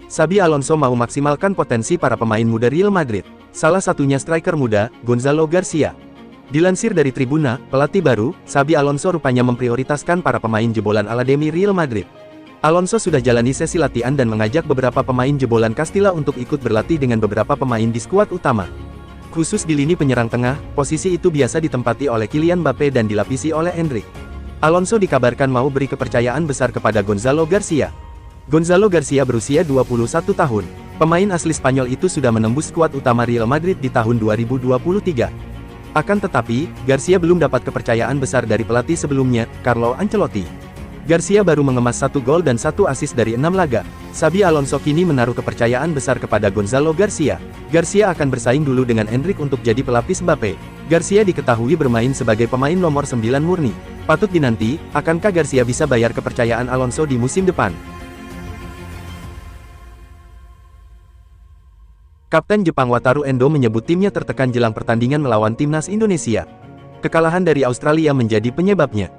Xabi Alonso mau maksimalkan potensi para pemain muda Real Madrid. Salah satunya striker muda, Gonzalo Garcia. Dilansir dari Tribuna, pelatih baru, Xabi Alonso rupanya memprioritaskan para pemain jebolan Akademi Real Madrid. Alonso sudah jalani sesi latihan dan mengajak beberapa pemain jebolan Castilla untuk ikut berlatih dengan beberapa pemain di skuad utama. Khusus di lini penyerang tengah, posisi itu biasa ditempati oleh Kylian Mbappe dan dilapisi oleh Endrick. Alonso dikabarkan mau beri kepercayaan besar kepada Gonzalo Garcia. Gonzalo Garcia berusia 21 tahun. Pemain asli Spanyol itu sudah menembus skuad utama Real Madrid di tahun 2023. Akan tetapi, Garcia belum dapat kepercayaan besar dari pelatih sebelumnya, Carlo Ancelotti. Garcia baru mengemas 1 gol dan 1 assist dari 6 laga. Xabi Alonso kini menaruh kepercayaan besar kepada Gonzalo Garcia. Garcia akan bersaing dulu dengan Endrick untuk jadi pelapis Mbappe. Garcia diketahui bermain sebagai pemain nomor 9 murni. Patut dinanti, akankah Garcia bisa bayar kepercayaan Alonso di musim depan? Kapten Jepang Wataru Endo menyebut timnya tertekan jelang pertandingan melawan timnas Indonesia. Kekalahan dari Australia menjadi penyebabnya.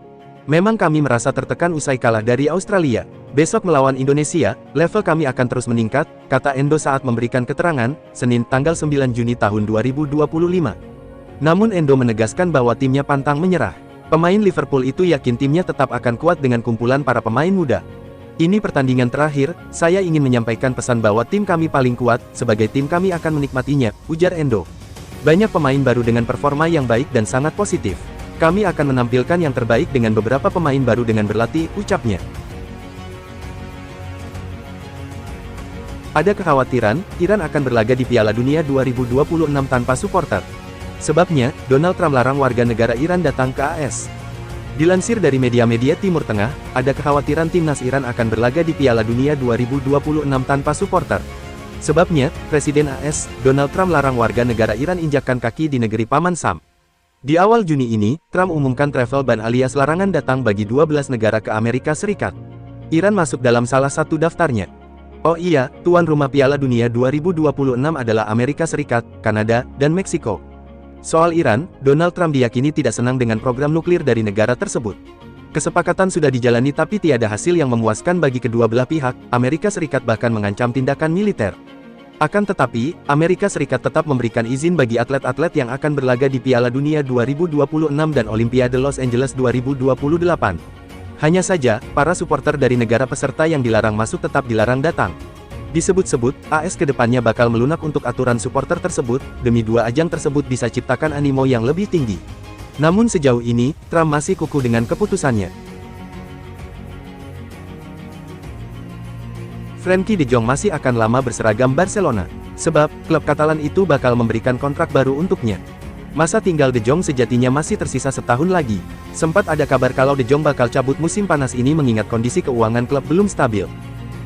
Memang kami merasa tertekan usai kalah dari Australia. Besok melawan Indonesia, level kami akan terus meningkat, kata Endo saat memberikan keterangan, Senin tanggal 9 Juni tahun 2025. Namun Endo menegaskan bahwa timnya pantang menyerah. Pemain Liverpool itu yakin timnya tetap akan kuat dengan kumpulan para pemain muda. Ini pertandingan terakhir, saya ingin menyampaikan pesan bahwa tim kami paling kuat, sebagai tim kami akan menikmatinya, ujar Endo. Banyak pemain baru dengan performa yang baik dan sangat positif. Kami akan menampilkan yang terbaik dengan beberapa pemain baru dengan berlatih, ucapnya. Ada kekhawatiran, Iran akan berlaga di Piala Dunia 2026 tanpa suporter. Sebabnya, Donald Trump larang warga negara Iran datang ke AS. Dilansir dari media-media Timur Tengah, ada kekhawatiran timnas Iran akan berlaga di Piala Dunia 2026 tanpa suporter. Sebabnya, Presiden AS, Donald Trump larang warga negara Iran injakkan kaki di negeri Paman Sam. Di awal Juni ini, Trump umumkan travel ban alias larangan datang bagi 12 negara ke Amerika Serikat. Iran masuk dalam salah satu daftarnya. Oh iya, tuan rumah Piala Dunia 2026 adalah Amerika Serikat, Kanada, dan Meksiko. Soal Iran, Donald Trump diyakini tidak senang dengan program nuklir dari negara tersebut. Kesepakatan sudah dijalani tapi tiada hasil yang memuaskan bagi kedua belah pihak, Amerika Serikat bahkan mengancam tindakan militer. Akan tetapi, Amerika Serikat tetap memberikan izin bagi atlet-atlet yang akan berlaga di Piala Dunia 2026 dan Olimpiade Los Angeles 2028. Hanya saja, para supporter dari negara peserta yang dilarang masuk tetap dilarang datang. Disebut-sebut, AS kedepannya bakal melunak untuk aturan supporter tersebut, demi 2 ajang tersebut bisa ciptakan animo yang lebih tinggi. Namun sejauh ini, Trump masih kukuh dengan keputusannya. Frenkie de Jong masih akan lama berseragam Barcelona, sebab, klub Katalan itu bakal memberikan kontrak baru untuknya. Masa tinggal de Jong sejatinya masih tersisa setahun lagi. Sempat ada kabar kalau de Jong bakal cabut musim panas ini mengingat kondisi keuangan klub belum stabil.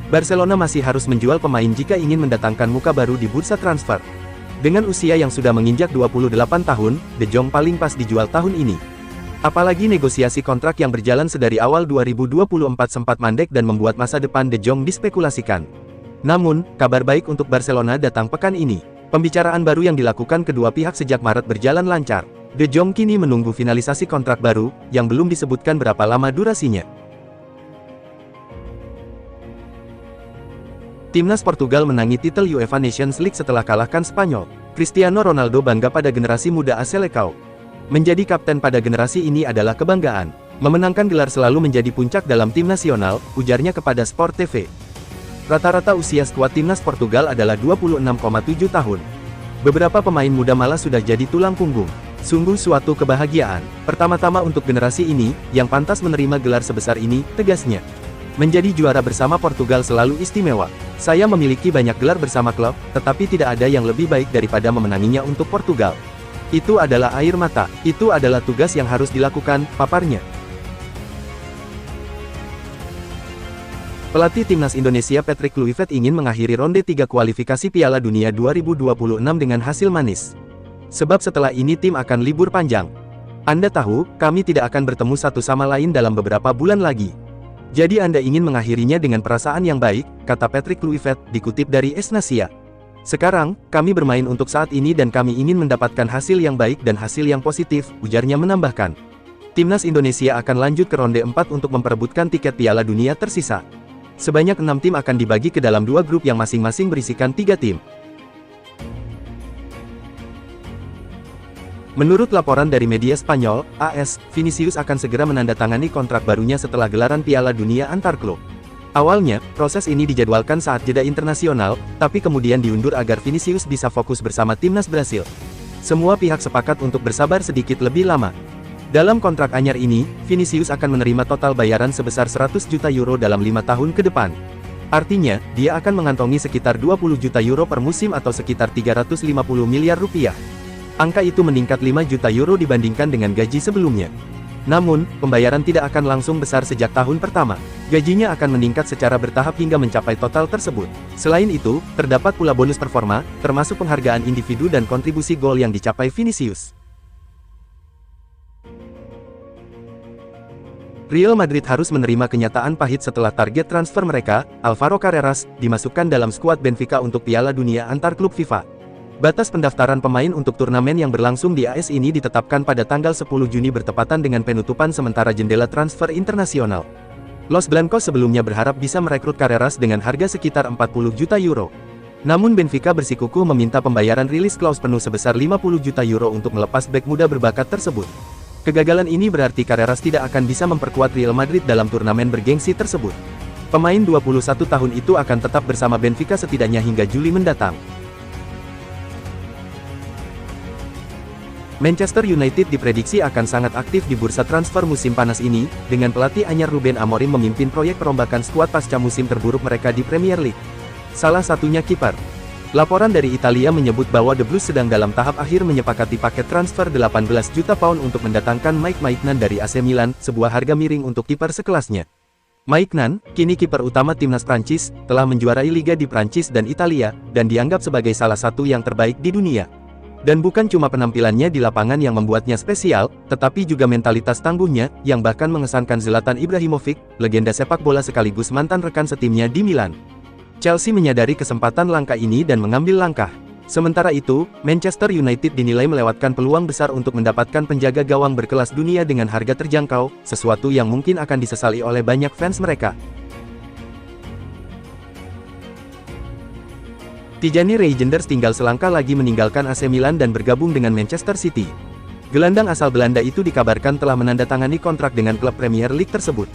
Barcelona masih harus menjual pemain jika ingin mendatangkan muka baru di bursa transfer. Dengan usia yang sudah menginjak 28 tahun, de Jong paling pas dijual tahun ini. Apalagi negosiasi kontrak yang berjalan sedari awal 2024 sempat mandek dan membuat masa depan de Jong dispekulasikan. Namun, kabar baik untuk Barcelona datang pekan ini. Pembicaraan baru yang dilakukan kedua pihak sejak Maret berjalan lancar. De Jong kini menunggu finalisasi kontrak baru, yang belum disebutkan berapa lama durasinya. Timnas Portugal menangi titel UEFA Nations League setelah kalahkan Spanyol. Cristiano Ronaldo bangga pada generasi muda Seleção. Menjadi kapten pada generasi ini adalah kebanggaan. Memenangkan gelar selalu menjadi puncak dalam tim nasional, ujarnya kepada Sport TV. Rata-rata usia skuad timnas Portugal adalah 26,7 tahun. Beberapa pemain muda malah sudah jadi tulang punggung. Sungguh suatu kebahagiaan. Pertama-tama untuk generasi ini, yang pantas menerima gelar sebesar ini, tegasnya. Menjadi juara bersama Portugal selalu istimewa. Saya memiliki banyak gelar bersama klub, tetapi tidak ada yang lebih baik daripada memenanginya untuk Portugal. Itu adalah air mata, itu adalah tugas yang harus dilakukan, paparnya. Pelatih timnas Indonesia Patrick Kluivert ingin mengakhiri ronde 3 kualifikasi Piala Dunia 2026 dengan hasil manis. Sebab setelah ini tim akan libur panjang. Anda tahu, kami tidak akan bertemu satu sama lain dalam beberapa bulan lagi. Jadi Anda ingin mengakhirinya dengan perasaan yang baik, kata Patrick Kluivert, dikutip dari Esnasia. Sekarang, kami bermain untuk saat ini dan kami ingin mendapatkan hasil yang baik dan hasil yang positif, ujarnya menambahkan. Timnas Indonesia akan lanjut ke ronde 4 untuk memperebutkan tiket Piala Dunia tersisa. Sebanyak 6 tim akan dibagi ke dalam 2 grup yang masing-masing berisikan 3 tim. Menurut laporan dari media Spanyol, AS, Vinicius akan segera menandatangani kontrak barunya setelah gelaran Piala Dunia antar klub. Awalnya, proses ini dijadwalkan saat jeda internasional, tapi kemudian diundur agar Vinicius bisa fokus bersama timnas Brasil. Semua pihak sepakat untuk bersabar sedikit lebih lama. Dalam kontrak anyar ini, Vinicius akan menerima total bayaran sebesar 100 juta euro dalam 5 tahun ke depan. Artinya, dia akan mengantongi sekitar 20 juta euro per musim atau sekitar 350 miliar rupiah. Angka itu meningkat 5 juta euro dibandingkan dengan gaji sebelumnya. Namun, pembayaran tidak akan langsung besar sejak tahun pertama. Gajinya akan meningkat secara bertahap hingga mencapai total tersebut. Selain itu, terdapat pula bonus performa, termasuk penghargaan individu dan kontribusi gol yang dicapai Vinicius. Real Madrid harus menerima kenyataan pahit setelah target transfer mereka, Alvaro Carreras, dimasukkan dalam skuad Benfica untuk Piala Dunia antar klub FIFA. Batas pendaftaran pemain untuk turnamen yang berlangsung di AS ini ditetapkan pada tanggal 10 Juni bertepatan dengan penutupan sementara jendela transfer internasional. Los Blancos sebelumnya berharap bisa merekrut Carreras dengan harga sekitar 40 juta euro. Namun Benfica bersikukuh meminta pembayaran rilis klaus penuh sebesar 50 juta euro untuk melepas bek muda berbakat tersebut. Kegagalan ini berarti Carreras tidak akan bisa memperkuat Real Madrid dalam turnamen bergengsi tersebut. Pemain 21 tahun itu akan tetap bersama Benfica setidaknya hingga Juli mendatang. Manchester United diprediksi akan sangat aktif di bursa transfer musim panas ini, dengan pelatih anyar Ruben Amorim memimpin proyek perombakan skuad pasca musim terburuk mereka di Premier League. Salah satunya kiper. Laporan dari Italia menyebut bahwa The Blues sedang dalam tahap akhir menyepakati paket transfer 18 juta pound untuk mendatangkan Mike Maignan dari AC Milan, sebuah harga miring untuk kiper sekelasnya. Maignan, kini kiper utama timnas Prancis, telah menjuarai liga di Prancis dan Italia, dan dianggap sebagai salah satu yang terbaik di dunia. Dan bukan cuma penampilannya di lapangan yang membuatnya spesial, tetapi juga mentalitas tangguhnya, yang bahkan mengesankan Zlatan Ibrahimovic, legenda sepak bola sekaligus mantan rekan setimnya di Milan. Chelsea menyadari kesempatan langka ini dan mengambil langkah. Sementara itu, Manchester United dinilai melewatkan peluang besar untuk mendapatkan penjaga gawang berkelas dunia dengan harga terjangkau, sesuatu yang mungkin akan disesali oleh banyak fans mereka. Tijani Reijnders tinggal selangkah lagi meninggalkan AC Milan dan bergabung dengan Manchester City. Gelandang asal Belanda itu dikabarkan telah menandatangani kontrak dengan klub Premier League tersebut.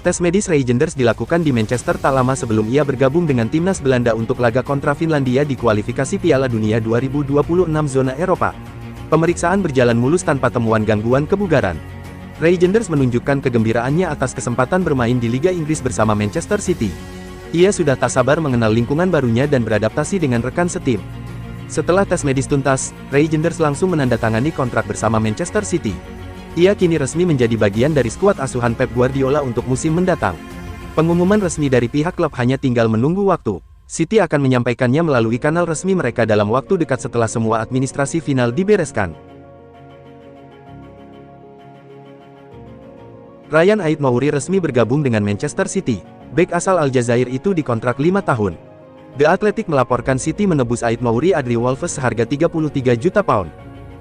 Tes medis Reijnders dilakukan di Manchester tak lama sebelum ia bergabung dengan timnas Belanda untuk laga kontra Finlandia di kualifikasi Piala Dunia 2026 zona Eropa. Pemeriksaan berjalan mulus tanpa temuan gangguan kebugaran. Reijnders menunjukkan kegembiraannya atas kesempatan bermain di Liga Inggris bersama Manchester City. Ia sudah tak sabar mengenal lingkungan barunya dan beradaptasi dengan rekan setim. Setelah tes medis tuntas, Reijnders langsung menandatangani kontrak bersama Manchester City. Ia kini resmi menjadi bagian dari skuad asuhan Pep Guardiola untuk musim mendatang. Pengumuman resmi dari pihak klub hanya tinggal menunggu waktu. City akan menyampaikannya melalui kanal resmi mereka dalam waktu dekat setelah semua administrasi final dibereskan. Ryan Ait-Nouri resmi bergabung dengan Manchester City. Bek asal Aljazair itu dikontrak 5 tahun. The Athletic melaporkan City menebus Ait-Nouri dari Wolves seharga 33 juta pound.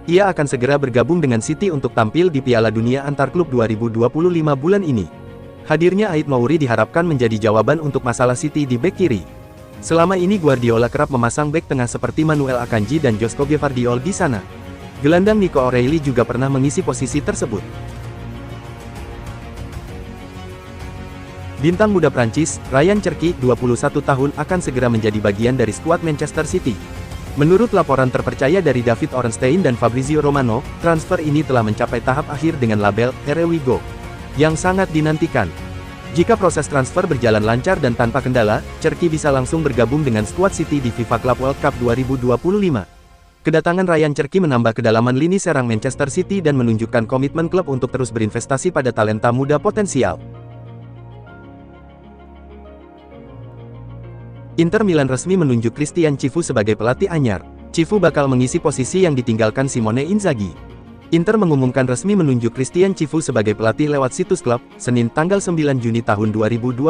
Ia akan segera bergabung dengan City untuk tampil di Piala Dunia antar klub 2025 bulan ini. Hadirnya Ait-Nouri diharapkan menjadi jawaban untuk masalah City di bek kiri. Selama ini Guardiola kerap memasang bek tengah seperti Manuel Akanji dan Josko Gvardiol di sana. Gelandang Nico O'Reilly juga pernah mengisi posisi tersebut. Bintang muda Prancis, Ryan Cherki, 21 tahun akan segera menjadi bagian dari skuad Manchester City. Menurut laporan terpercaya dari David Ornstein dan Fabrizio Romano, transfer ini telah mencapai tahap akhir dengan label "Here we go" yang sangat dinantikan. Jika proses transfer berjalan lancar dan tanpa kendala, Cherki bisa langsung bergabung dengan skuad City di FIFA Club World Cup 2025. Kedatangan Ryan Cherki menambah kedalaman lini serang Manchester City dan menunjukkan komitmen klub untuk terus berinvestasi pada talenta muda potensial. Inter Milan resmi menunjuk Christian Cifu sebagai pelatih anyar. Cifu bakal mengisi posisi yang ditinggalkan Simone Inzaghi. Inter mengumumkan resmi menunjuk Christian Cifu sebagai pelatih lewat situs klub, Senin tanggal 9 Juni tahun 2025.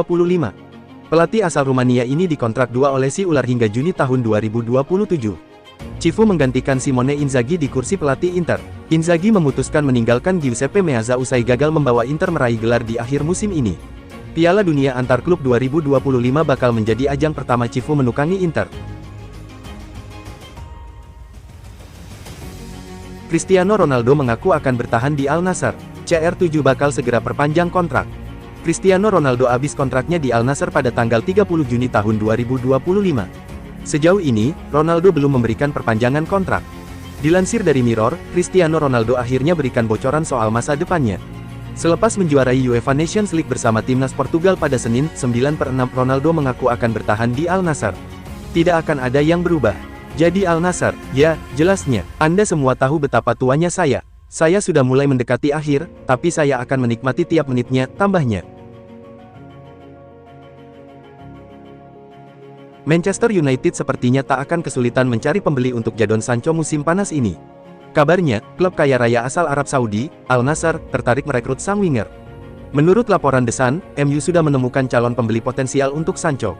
Pelatih asal Rumania ini dikontrak 2 oleh si ular hingga Juni tahun 2027. Cifu menggantikan Simone Inzaghi di kursi pelatih Inter. Inzaghi memutuskan meninggalkan Giuseppe Meazza usai gagal membawa Inter meraih gelar di akhir musim ini. Piala Dunia Antar Klub 2025 bakal menjadi ajang pertama Cifu menukangi Inter. Cristiano Ronaldo mengaku akan bertahan di Al Nassr. CR7 bakal segera perpanjang kontrak. Cristiano Ronaldo habis kontraknya di Al Nassr pada tanggal 30 Juni tahun 2025. Sejauh ini, Ronaldo belum memberikan perpanjangan kontrak. Dilansir dari Mirror, Cristiano Ronaldo akhirnya berikan bocoran soal masa depannya. Selepas menjuarai UEFA Nations League bersama timnas Portugal pada Senin, 9/6, Ronaldo mengaku akan bertahan di Al Nassr. Tidak akan ada yang berubah. Jadi Al Nassr, ya, jelasnya. Anda semua tahu betapa tuanya saya. Saya sudah mulai mendekati akhir, tapi saya akan menikmati tiap menitnya, tambahnya. Manchester United sepertinya tak akan kesulitan mencari pembeli untuk Jadon Sancho musim panas ini. Kabarnya, klub kaya raya asal Arab Saudi, Al Nassr, tertarik merekrut sang winger. Menurut laporan The Sun, MU sudah menemukan calon pembeli potensial untuk Sancho.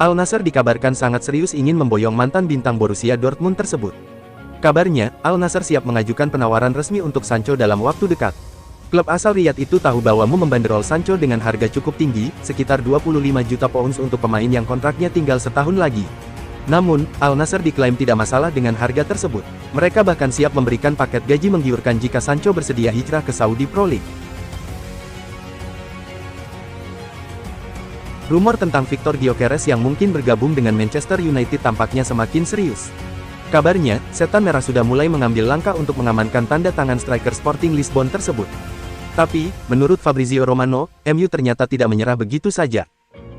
Al Nassr dikabarkan sangat serius ingin memboyong mantan bintang Borussia Dortmund tersebut. Kabarnya, Al Nassr siap mengajukan penawaran resmi untuk Sancho dalam waktu dekat. Klub asal Riyadh itu tahu bahwa MU membanderol Sancho dengan harga cukup tinggi, sekitar 25 juta pounds untuk pemain yang kontraknya tinggal setahun lagi. Namun, Al Nassr diklaim tidak masalah dengan harga tersebut. Mereka bahkan siap memberikan paket gaji menggiurkan jika Sancho bersedia hijrah ke Saudi Pro League. Rumor tentang Victor Gyökeres yang mungkin bergabung dengan Manchester United tampaknya semakin serius. Kabarnya, Setan Merah sudah mulai mengambil langkah untuk mengamankan tanda tangan striker Sporting Lisbon tersebut. Tapi, menurut Fabrizio Romano, MU ternyata tidak menyerah begitu saja.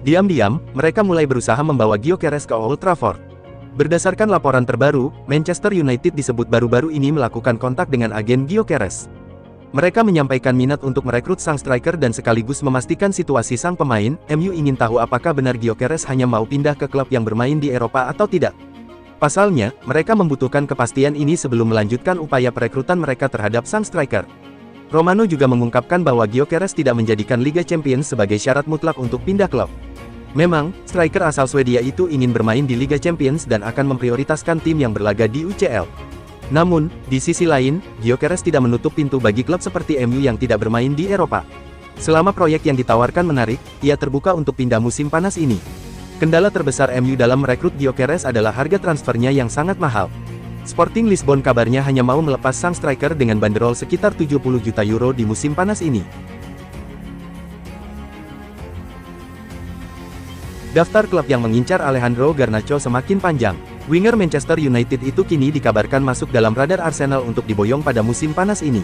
Diam-diam, mereka mulai berusaha membawa Gyökeres ke Old Trafford. Berdasarkan laporan terbaru, Manchester United disebut baru-baru ini melakukan kontak dengan agen Gyökeres. Mereka menyampaikan minat untuk merekrut sang striker dan sekaligus memastikan situasi sang pemain. MU ingin tahu apakah benar Gyökeres hanya mau pindah ke klub yang bermain di Eropa atau tidak. Pasalnya, mereka membutuhkan kepastian ini sebelum melanjutkan upaya perekrutan mereka terhadap sang striker. Romano juga mengungkapkan bahwa Gyökeres tidak menjadikan Liga Champions sebagai syarat mutlak untuk pindah klub. Memang, striker asal Swedia itu ingin bermain di Liga Champions dan akan memprioritaskan tim yang berlaga di UCL. Namun, di sisi lain, Gyökeres tidak menutup pintu bagi klub seperti MU yang tidak bermain di Eropa. Selama proyek yang ditawarkan menarik, ia terbuka untuk pindah musim panas ini. Kendala terbesar MU dalam merekrut Gyökeres adalah harga transfernya yang sangat mahal. Sporting Lisbon kabarnya hanya mau melepas sang striker dengan banderol sekitar 70 juta euro di musim panas ini. Daftar klub yang mengincar Alejandro Garnacho semakin panjang. Winger Manchester United itu kini dikabarkan masuk dalam radar Arsenal untuk diboyong pada musim panas ini.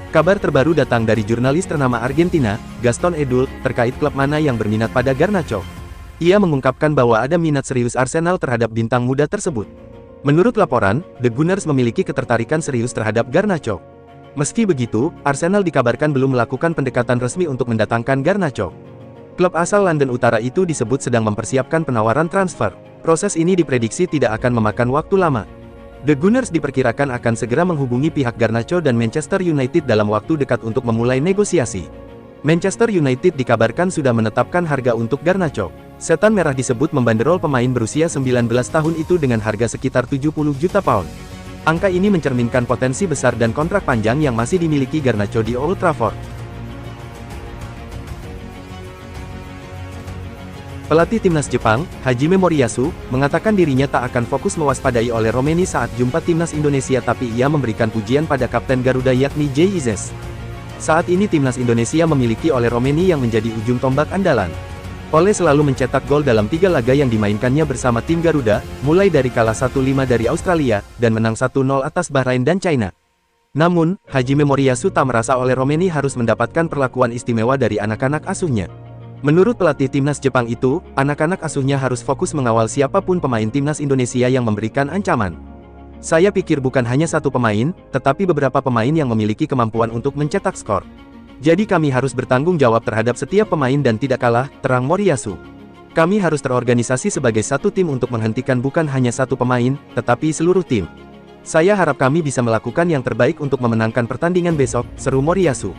Kabar terbaru datang dari jurnalis ternama Argentina, Gaston Edul, terkait klub mana yang berminat pada Garnacho. Ia mengungkapkan bahwa ada minat serius Arsenal terhadap bintang muda tersebut. Menurut laporan, The Gunners memiliki ketertarikan serius terhadap Garnacho. Meski begitu, Arsenal dikabarkan belum melakukan pendekatan resmi untuk mendatangkan Garnacho. Klub asal London Utara itu disebut sedang mempersiapkan penawaran transfer. Proses ini diprediksi tidak akan memakan waktu lama. The Gunners diperkirakan akan segera menghubungi pihak Garnacho dan Manchester United dalam waktu dekat untuk memulai negosiasi. Manchester United dikabarkan sudah menetapkan harga untuk Garnacho. Setan Merah disebut membanderol pemain berusia 19 tahun itu dengan harga sekitar 70 juta pound. Angka ini mencerminkan potensi besar dan kontrak panjang yang masih dimiliki Garnacho di Old Trafford. Pelatih timnas Jepang, Hajime Moriyasu, mengatakan dirinya tak akan fokus mewaspadai oleh Romeni saat jumpa timnas Indonesia, tapi ia memberikan pujian pada kapten Garuda yakni Jay Izzes. Saat ini timnas Indonesia memiliki Ole Romeni yang menjadi ujung tombak andalan. Ole selalu mencetak gol dalam 3 laga yang dimainkannya bersama tim Garuda, mulai dari kalah 1-5 dari Australia, dan menang 1-0 atas Bahrain dan China. Namun, Hajime Moriyasu tak merasa Ole Romeni harus mendapatkan perlakuan istimewa dari anak-anak asuhnya. Menurut pelatih timnas Jepang itu, anak-anak asuhnya harus fokus mengawal siapapun pemain timnas Indonesia yang memberikan ancaman. Saya pikir bukan hanya satu pemain, tetapi beberapa pemain yang memiliki kemampuan untuk mencetak skor. Jadi kami harus bertanggung jawab terhadap setiap pemain dan tidak kalah, terang Moriyasu. Kami harus terorganisasi sebagai satu tim untuk menghentikan bukan hanya satu pemain, tetapi seluruh tim. Saya harap kami bisa melakukan yang terbaik untuk memenangkan pertandingan besok, seru Moriyasu.